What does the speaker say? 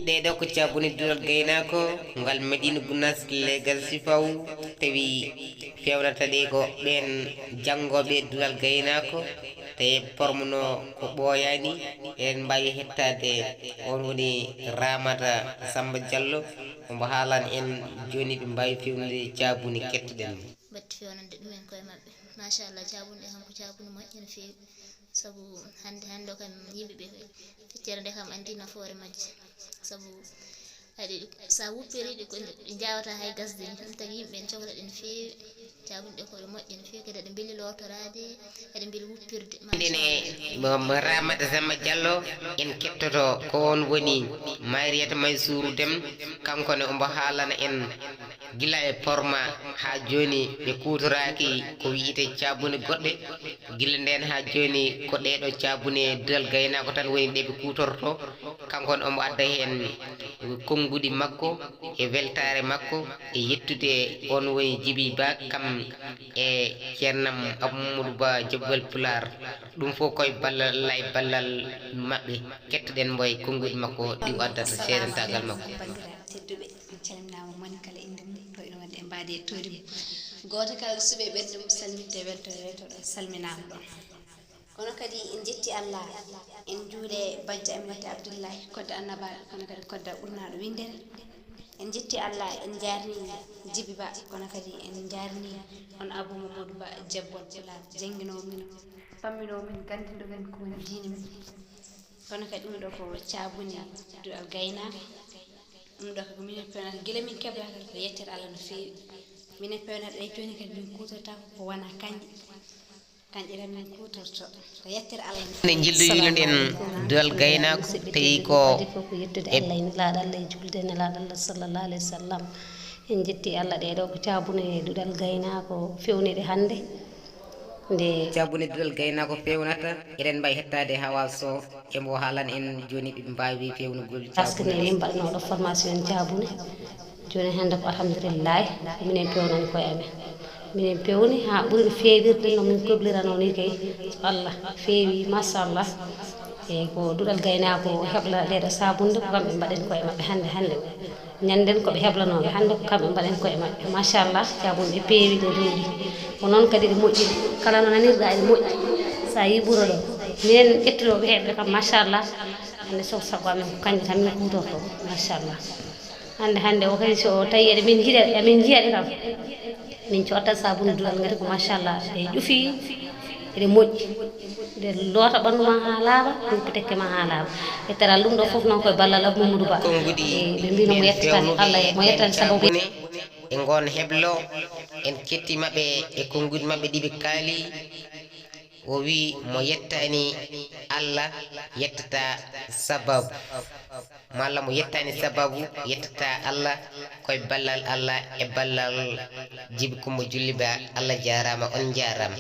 ɗeɗo ko cabuni dural gaynako ngal Medina Gounass legal sifaw tawi fewnata ɗe ko ɓen jangoɓe dural gaynako tawi pormuno ko ɓoyani en mbawi hettade on woni Ramata Samba Diallo omo haalani en joni ɓe mbawi fewnude cabuni kettoɗen batti fewnande ɗumen koye mabɓe machallah cabuni ɗe kam ko cabuni moƴƴi no fewi saabu hande o kam yimɓeɓe feccere nde kam andi nafoore majje saabu aɗi sa wuppiriɗi ko ɗi jawata hay gasde ni ɗum tagi yimɓe en cohla ɗe no fewi cabuni ɗe koɗe moƴƴi no fewi kadi aɗa beeli lotorade aɗa beeli wuppirde ndene Ramata Samba Diallo en kettoto ko on woni Mariétou Maysourou Déme kankone omo haalana en gila e porma ha joni ɓe kutoraki ko wiite cabune goɗɗe gila nden ha joni ko ɗeɗo cabune dural gaynako tan woni ɗe ɓe kutorto kankone omo adda hen konnguɗi makko e weltare makko e yettude on woni Djiby Ba kam e ceernam Amadou Ba Joɓɓal Pular ɗum fof koye ballal Allah e ballal mabɓe kettoɗen mboye konnguɗi makko ɗi o addata seedantagal makko tedduɓe en calminama moni kala inde mum ɗo ina wonde e mbaadi e toori mum goto kala suuɓe ɓerde mum salminte weltore wetoɗo salminama ɗon kono kadi en jetti Allah en juuɗe bajja Aminata Abdoullahi kodde annabaɗo kono kadi kodda ɓurnaɗo windere en jetti Allah en jarni Djiby Ba kono kadi en jarni on Abou Mamadou Ba Joɓɓal Pular jangguinowo min famminowo min gandinɗo men ko woni diine men kono kadi ɗum ɗo ko cabuni dural gaynaka ɗum ɗo ko minen pewnata guila min keblata ko yettere Allah no fewi minen pewnata ɗe joni kadi min kutorta ko wona kanƴe tan min kutorto ko yettere Allah ne jilloyiloɗen dural gaynako tawi ko fof ko yettude Allah ene laaɗa Allah e julde ene laaɗa Allah sallllahu alayhi wa sallam en jetti Allah ɗeɗo ko cabune duɗal gaynako fewnide hande nde cabune dural gaynako fewnata eɗen mbawi hettade Hawa Sow emo haalana en joni ɓe mbawi fewnugol par ce que ne min mbaɗanoɗo formation cabune joni hande ko alhamdulillahi minen pewnani koye amen minen pewni ha ɓuuri fewirde no min koblirano ni kay Allah fewi machallah eyyi ko duɗal gaynako heɓla ɗeɗo sabunde ko kamɓe mbaɗen koye mabɓe hande ñanden koɓe heblanoɓe hande ko kamɓe mbaɗen koye mabɓe machallah cabune ɗe peewi ɗe ruuɗi ko noon kadi ɗe moƴƴi kala no nanirɗa ene moƴƴi sa yi ɓuuro ɗo minen ƴettuɗoɓe heɓɓe kam machallah hande soh sago amen ko kanƴe tan min kutorto machallah hande o kadi so tawi eɗemin jiiyaɗe kam min cottat sabunde duɗal ngati ko machallah ɗe ƴuufi ene moƴƴi nde loota ɓandu ma ha laaɓa ɗum tekke ma ha laaɓa yettere ɗum ɗo foof noon koye ballal Abou Mamadou Ba ɓe mbino mo yettatan Allah mo yettani sababu e gon heblo en ketti mabɓe e konnguɗi mabɓe ɗiɓe kaali o wi mo yettani Allah yettata sababu malla mo yettani sababu yettata Allah koye ballal Allah e ballal Djiby Coumba Jully Ba Allah jarama on jarama